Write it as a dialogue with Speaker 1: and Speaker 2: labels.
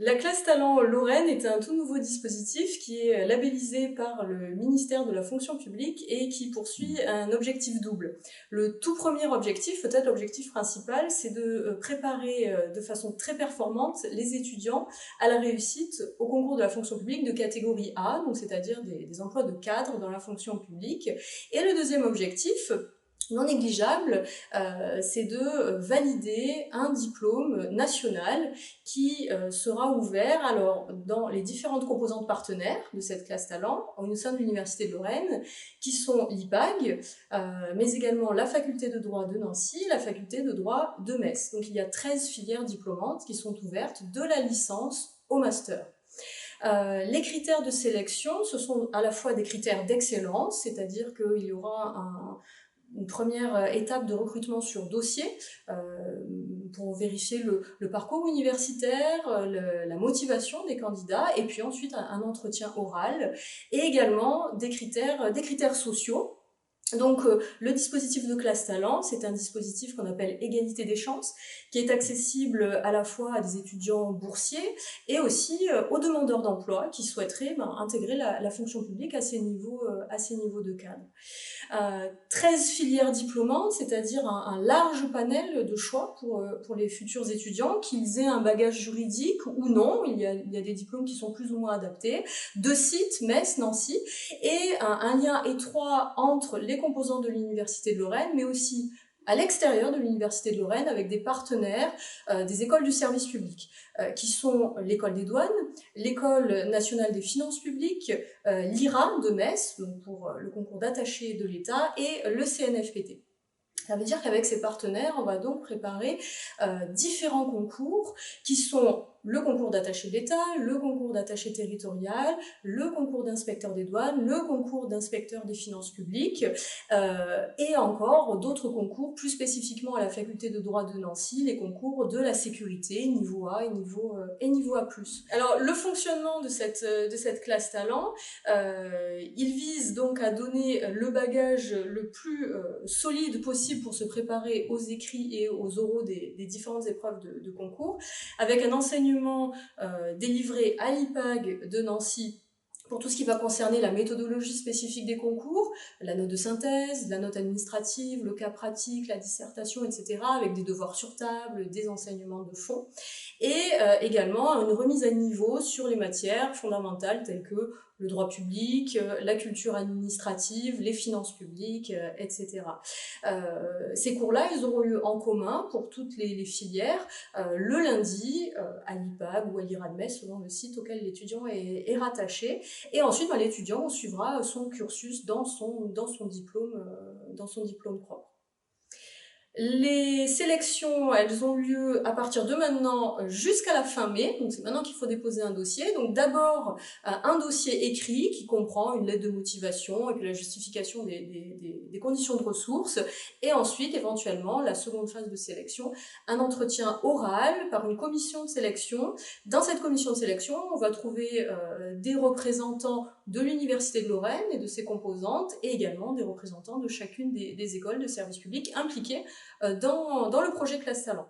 Speaker 1: La classe Talent Lorraine est un tout nouveau dispositif qui est labellisé par le ministère de la fonction publique et qui poursuit un objectif double. Le tout premier objectif, peut-être l'objectif principal, c'est de préparer de façon très performante les étudiants à la réussite au concours de la fonction publique de catégorie A, donc c'est-à-dire des emplois de cadre dans la fonction publique. Et le deuxième objectif, non négligeable, c'est de valider un diplôme national qui sera ouvert alors dans les différentes composantes partenaires de cette classe talent au sein de l'Université de Lorraine, qui sont l'IPAG, mais également la faculté de droit de Nancy, la faculté de droit de Metz. Donc il y a 13 filières diplômantes qui sont ouvertes de la licence au master. Les critères de sélection, ce sont à la fois des critères d'excellence, c'est-à-dire qu'il y aura une première étape de recrutement sur dossier pour vérifier le parcours universitaire, la motivation des candidats, et puis ensuite un entretien oral, et également des critères sociaux. Donc le dispositif de classe talent, c'est un dispositif qu'on appelle égalité des chances, qui est accessible à la fois à des étudiants boursiers et aussi aux demandeurs d'emploi qui souhaiteraient intégrer la fonction publique à ces niveaux de cadre. 13 filières diplômantes, c'est-à-dire un large panel de choix pour les futurs étudiants, qu'ils aient un bagage juridique ou non. Il y a des diplômes qui sont plus ou moins adaptés. 2 sites, Metz, Nancy, et un lien étroit entre les composants de l'Université de Lorraine, mais aussi à l'extérieur de l'Université de Lorraine avec des partenaires des écoles du service public, qui sont l'école des douanes, l'école nationale des finances publiques, l'IRA de Metz, donc pour le concours d'attaché de l'État, et le CNFPT. Ça veut dire qu'avec ces partenaires, on va donc préparer différents concours qui sont le concours d'attaché d'État, le concours d'attaché territorial, le concours d'inspecteur des douanes, le concours d'inspecteur des finances publiques, et encore d'autres concours, plus spécifiquement à la faculté de droit de Nancy, les concours de la sécurité, niveau A et niveau A+. Alors, le fonctionnement de cette classe talent, il vise donc à donner le bagage le plus solide possible pour se préparer aux écrits et aux oraux des différentes épreuves de concours, avec un enseignement délivré à l'IPAG de Nancy pour tout ce qui va concerner la méthodologie spécifique des concours, la note de synthèse, la note administrative, le cas pratique, la dissertation, etc., avec des devoirs sur table, des enseignements de fond, et également une remise à niveau sur les matières fondamentales telles que le droit public, la culture administrative, les finances publiques, etc. Ces cours-là, ils auront lieu en commun pour toutes les filières, le lundi, à l'IPAG ou à l'IRA de Metz, selon le site auquel l'étudiant est rattaché. Et ensuite, l'étudiant suivra son cursus dans son diplôme propre. Les sélections, elles ont lieu à partir de maintenant jusqu'à la fin mai, donc c'est maintenant qu'il faut déposer un dossier. Donc d'abord un dossier écrit qui comprend une lettre de motivation et puis la justification des conditions de ressources, et ensuite éventuellement la seconde phase de sélection, un entretien oral par une commission de sélection. Dans cette commission de sélection, on va trouver des représentants de l'Université de Lorraine et de ses composantes, et également des représentants de chacune des écoles de service public impliquées dans le projet Classe Talent.